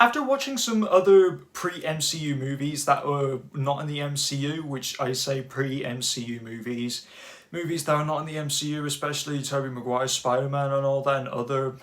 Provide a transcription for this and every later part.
After watching some other pre-MCU movies that were not in the MCU, which I say pre-MCU movies, movies that are not in the MCU, especially Tobey Maguire's Spider-Man and all that, and other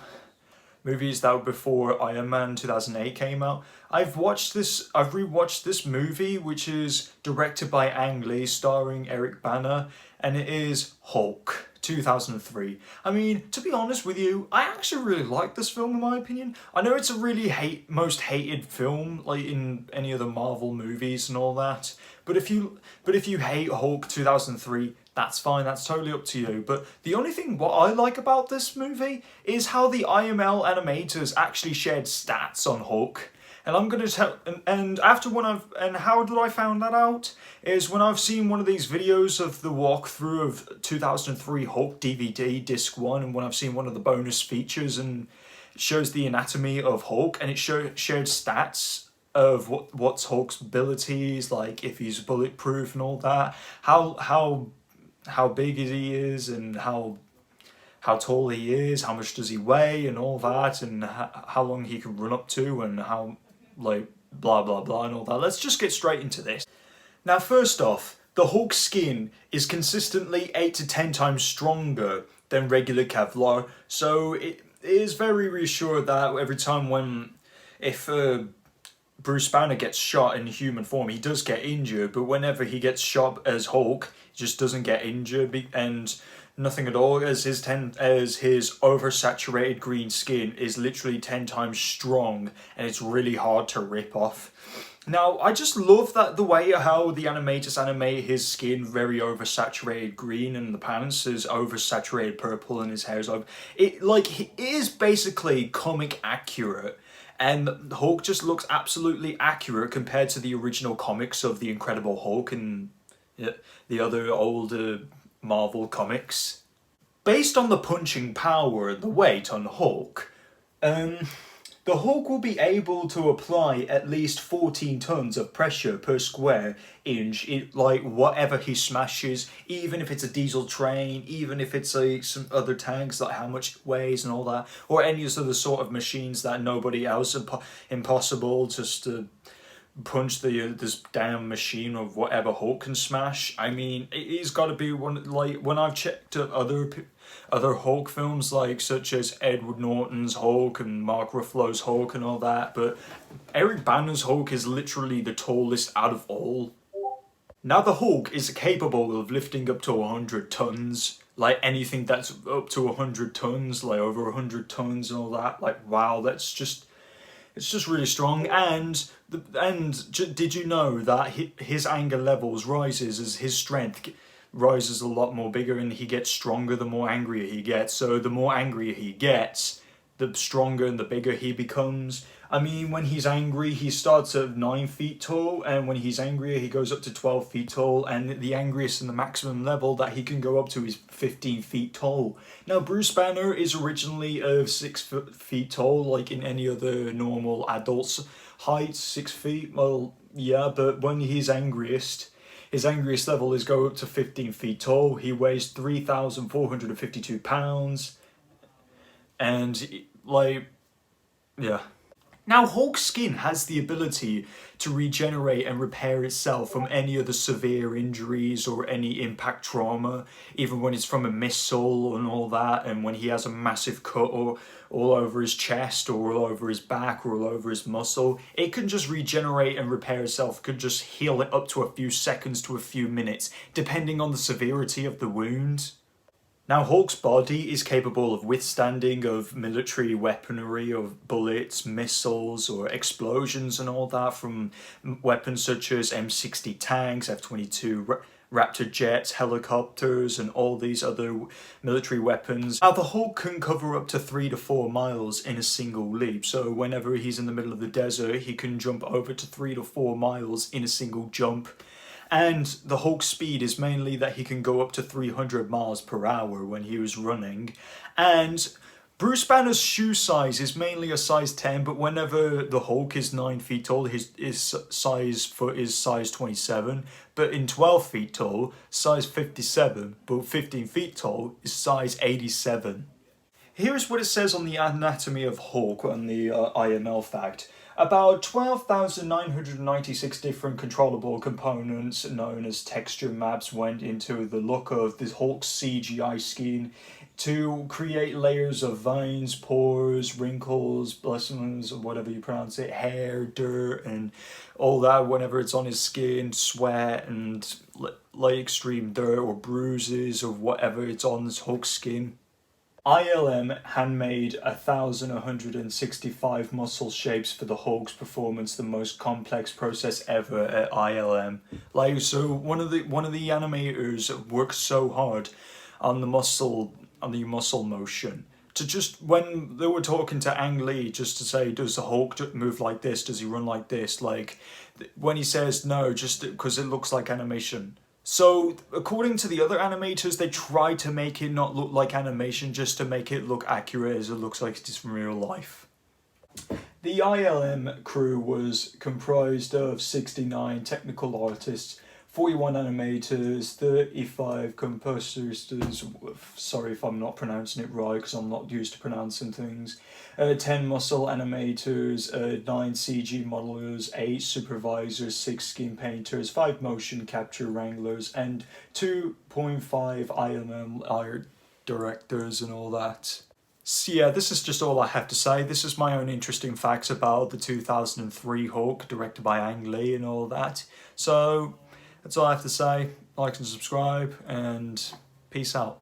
movies that were before Iron Man 2008 came out. I've rewatched this movie, which is directed by Ang Lee, starring Eric Bana, and it is Hulk 2003. I mean, to be honest with you, I actually really like this film in my opinion. I know it's a really most hated film, like in any of the Marvel movies and all that. But if you hate Hulk 2003, that's fine, that's totally up to you. But the only thing what I like about this movie is how the IML animators actually shared stats on Hulk. And I'm gonna tell, and after and how did I found that out? Is when I've seen one of these videos of the walkthrough of 2003 Hulk DVD disc 1, and when I've seen one of the bonus features and it shows the anatomy of Hulk, and it shared stats of what's Hulk's abilities, like if he's bulletproof and all that, how big he is, and how tall he is, how much does he weigh, and all that, and how long he can run up to, and how, like, blah blah blah and all that. Let's just get straight into this. Now, first off, the Hulk skin is consistently 8 to 10 times stronger than regular Kevlar, so it is very reassured that every time if Bruce Banner gets shot in human form, he does get injured, but whenever he gets shot as Hulk, he just doesn't get injured, and nothing at all, as his oversaturated green skin is literally 10 times strong, and it's really hard to rip off. Now, I just love that the way how the animators animate his skin very oversaturated green, and the pants is oversaturated purple, and his hair's over. It is basically comic accurate. And Hulk just looks absolutely accurate compared to the original comics of the Incredible Hulk and the other older Marvel comics. Based on the punching power and the weight on Hulk, the Hulk will be able to apply at least 14 tons of pressure per square inch, like whatever he smashes, even if it's a diesel train, even if it's some other tanks, like how much it weighs and all that, or any other sort of machines that nobody else, impossible just to punch this damn machine of whatever Hulk can smash. I mean, he's got to be one, like, when I've checked other Hulk films, like such as Edward Norton's Hulk and Mark Ruffalo's Hulk and all that, but Eric Bana's Hulk is literally the tallest out of all. Now, the Hulk is capable of lifting up to 100 tons, like anything that's up to 100 tons, like over 100 tons and all that. Like, wow, it's just really strong. And did you know that his anger levels rises as his strength rises a lot more bigger, and he gets stronger the more angrier he gets. So the more angrier he gets, the stronger and the bigger he becomes. I mean, when he's angry, he starts at 9 feet tall, and when he's angrier, he goes up to 12 feet tall, and the angriest and the maximum level that he can go up to is 15 feet tall. Now, Bruce Banner is originally 6 feet tall, like in any other normal adult's height, 6 feet. Well, yeah, but when he's angriest, his angriest level is go up to 15 feet tall. He weighs 3,452 pounds. And, like, yeah. Now, Hulk's skin has the ability to regenerate and repair itself from any other severe injuries or any impact trauma, even when it's from a missile and all that, and when he has a massive cut or all over his chest or all over his back or all over his muscle. It can just regenerate and repair itself, could just heal it up to a few seconds to a few minutes, depending on the severity of the wound. Now, Hulk's body is capable of withstanding of military weaponry, of bullets, missiles, or explosions and all that, from weapons such as M60 tanks, F-22 Raptor jets, helicopters, and all these other military weapons. Now, the Hulk can cover up to 3 to 4 miles in a single leap, so whenever he's in the middle of the desert, he can jump over to 3 to 4 miles in a single jump. And the Hulk's speed is mainly that he can go up to 300 miles per hour when he was running. And Bruce Banner's shoe size is mainly a size 10, but whenever the Hulk is 9 feet tall, his size foot is size 27. But in 12 feet tall, size 57. But 15 feet tall is size 87. Here's what it says on the anatomy of Hulk on the IML fact. About 12,996 different controllable components known as texture maps went into the look of the Hulk's CGI skin to create layers of veins, pores, wrinkles, blessings, whatever you pronounce it, hair, dirt, and all that whenever it's on his skin, sweat, and like extreme dirt or bruises or whatever it's on his Hulk's skin. ILM handmade 1,165 muscle shapes for the Hulk's performance, the most complex process ever at ILM. Like, so one of the animators worked so hard on the muscle motion to just, when they were talking to Ang Lee, just to say, does the Hulk move like this? Does he run like this? Like, when he says no, just because it looks like animation. So, according to the other animators, they tried to make it not look like animation just to make it look accurate as it looks like it's from real life. The ILM crew was comprised of 69 technical artists, 41 animators, 35 composers, sorry if I'm not pronouncing it right because I'm not used to pronouncing things, 10 muscle animators, 9 CG modelers, 8 supervisors, 6 skin painters, 5 motion capture wranglers, and 2.5 ILM art directors and all that. So yeah, this is just all I have to say. This is my own interesting facts about the 2003 Hulk, directed by Ang Lee and all that. So, that's all I have to say. Like and subscribe, and peace out.